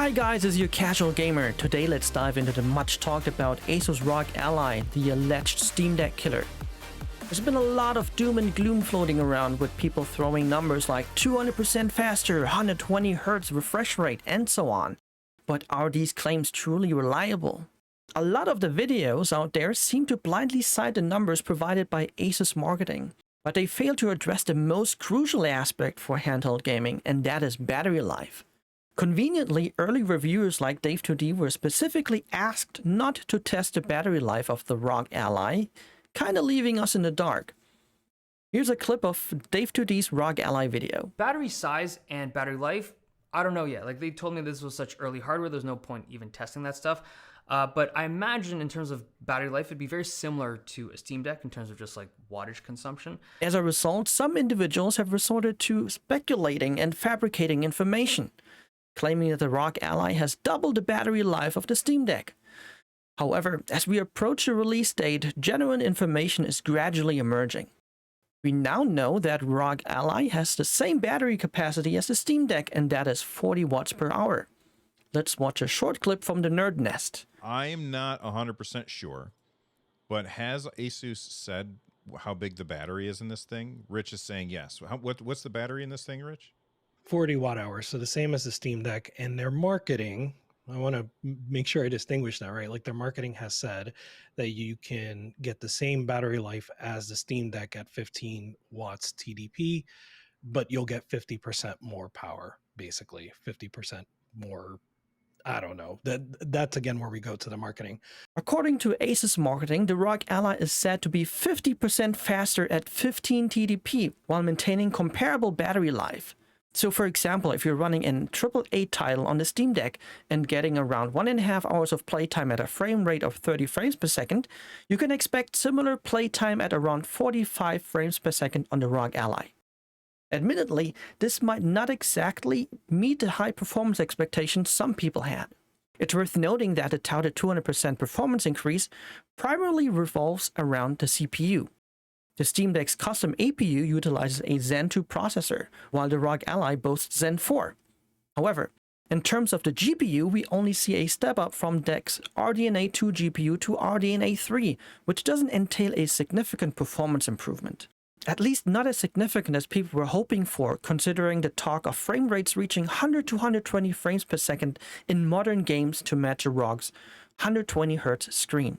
Hi guys, it's your casual gamer. Today let's dive into the much talked about ASUS ROG Ally, the alleged Steam Deck killer. There's been a lot of doom and gloom floating around, with people throwing numbers like 200% faster, 120Hz refresh rate, and so on. But are these claims truly reliable? A lot of the videos out there seem to blindly cite the numbers provided by ASUS marketing, but they fail to address the most crucial aspect for handheld gaming, and that is battery life. Conveniently, early reviewers like Dave2D were specifically asked not to test the battery life of the ROG Ally, kinda leaving us in the dark. Here's a clip of Dave2D's ROG Ally video. Battery size and battery life, I don't know yet. Like, they told me this was such early hardware, there's no point even testing that stuff. But I imagine in terms of battery life, it'd be very similar to a Steam Deck in terms of just like wattage consumption. As a result, some individuals have resorted to speculating and fabricating information, claiming that the ROG Ally has doubled the battery life of the Steam Deck. However, as we approach the release date, genuine information is gradually emerging. We now know that ROG Ally has the same battery capacity as the Steam Deck, and that is 40 watts per hour. Let's watch a short clip from the Nerdnest. I'm not 100% sure, but has ASUS said how big the battery is in this thing? Rich is saying yes. What's the battery in this thing, Rich? 40 watt hours, so the same as the Steam Deck. And their marketing, I want to make sure I distinguish that, right? Like, their marketing has said that you can get the same battery life as the Steam Deck at 15 watts TDP, but you'll get 50% more power, basically 50% more. I don't know. That's again where we go to the marketing. According to ASUS marketing, the ROG Ally is said to be 50% faster at 15 TDP while maintaining comparable battery life. So for example, if you're running an AAA title on the Steam Deck and getting around 1.5 hours of playtime at a frame rate of 30 frames per second, you can expect similar playtime at around 45 frames per second on the ROG Ally. Admittedly, this might not exactly meet the high performance expectations some people had. It's worth noting that the touted 200% performance increase primarily revolves around the CPU. The Steam Deck's custom APU utilizes a Zen 2 processor, while the ROG Ally boasts Zen 4. However, in terms of the GPU, we only see a step up from DEC's RDNA 2 GPU to RDNA 3, which doesn't entail a significant performance improvement. At least not as significant as people were hoping for, considering the talk of frame rates reaching 100 to 120 frames per second in modern games to match a ROG's 120Hz screen.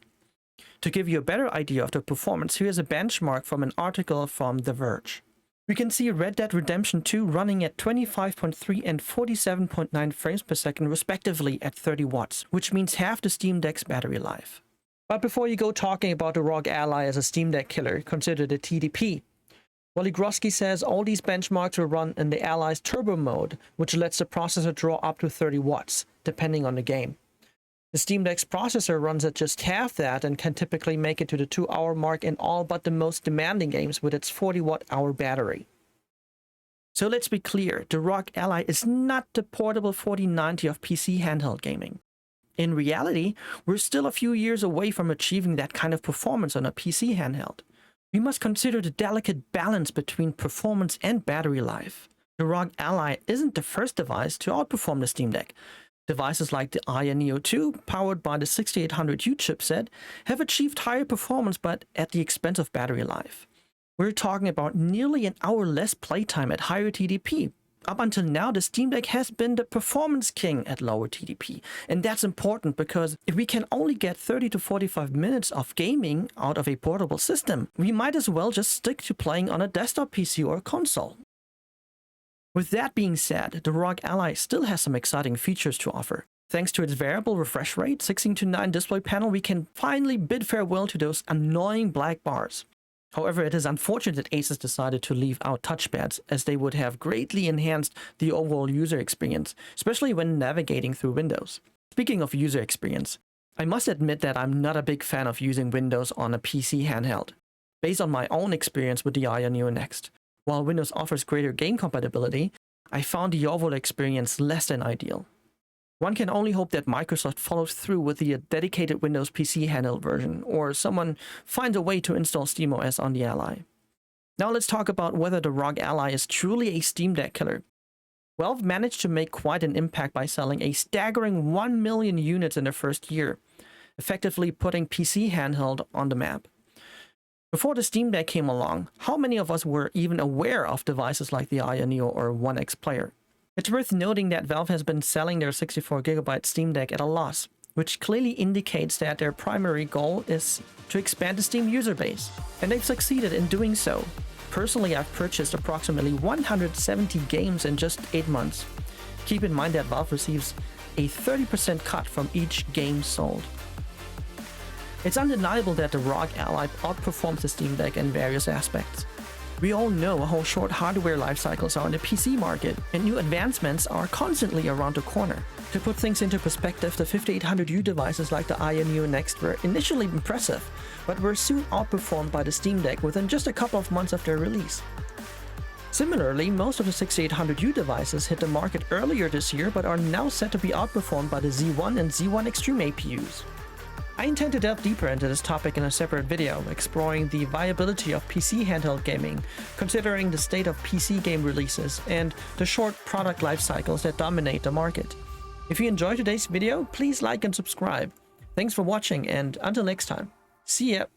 To give you a better idea of the performance, here's a benchmark from an article from The Verge. We can see Red Dead Redemption 2 running at 25.3 and 47.9 frames per second respectively at 30 watts, which means half the Steam Deck's battery life. But before you go talking about the ROG Ally as a Steam Deck killer, consider the TDP. Wally Groski says all these benchmarks will run in the Ally's turbo mode, which lets the processor draw up to 30 watts, depending on the game. The Steam Deck's processor runs at just half that and can typically make it to the 2-hour mark in all but the most demanding games with its 40 watt-hour battery. So let's be clear, the ROG Ally is not the portable 4090 of PC handheld gaming. In reality, we're still a few years away from achieving that kind of performance on a PC handheld. We must consider the delicate balance between performance and battery life. The ROG Ally isn't the first device to outperform the Steam Deck. Devices like the Aya Neo 2, powered by the 6800U chipset, have achieved higher performance but at the expense of battery life. We're talking about nearly an hour less playtime at higher TDP. Up until now, the Steam Deck has been the performance king at lower TDP, and that's important because if we can only get 30 to 45 minutes of gaming out of a portable system, we might as well just stick to playing on a desktop PC or console. With that being said, the ROG Ally still has some exciting features to offer. Thanks to its variable refresh rate, 16:9 display panel, we can finally bid farewell to those annoying black bars. However, it is unfortunate that ASUS decided to leave out touchpads, as they would have greatly enhanced the overall user experience, especially when navigating through Windows. Speaking of user experience, I must admit that I'm not a big fan of using Windows on a PC handheld. Based on my own experience with the Aya Neo Next, while Windows offers greater game compatibility, I found the overall experience less than ideal. One can only hope that Microsoft follows through with the dedicated Windows PC handheld version, or someone finds a way to install SteamOS on the Ally. Now let's talk about whether the ROG Ally is truly a Steam Deck killer. Valve managed to make quite an impact by selling a staggering 1 million units in their first year, effectively putting PC handheld on the map. Before the Steam Deck came along, how many of us were even aware of devices like the Aya Neo or One X Player? It's worth noting that Valve has been selling their 64GB Steam Deck at a loss, which clearly indicates that their primary goal is to expand the Steam user base, and they've succeeded in doing so. Personally, I've purchased approximately 170 games in just 8 months. Keep in mind that Valve receives a 30% cut from each game sold. It's undeniable that the ROG Ally outperforms the Steam Deck in various aspects. We all know how short hardware life cycles are in the PC market, and new advancements are constantly around the corner. To put things into perspective, the 5800U devices like the Aya Neo Next were initially impressive, but were soon outperformed by the Steam Deck within just a couple of months of their release. Similarly, most of the 6800U devices hit the market earlier this year but are now set to be outperformed by the Z1 and Z1 Extreme APUs. I intend to delve deeper into this topic in a separate video, exploring the viability of PC handheld gaming, considering the state of PC game releases, and the short product life cycles that dominate the market. If you enjoyed today's video, please like and subscribe. Thanks for watching, and until next time, see ya!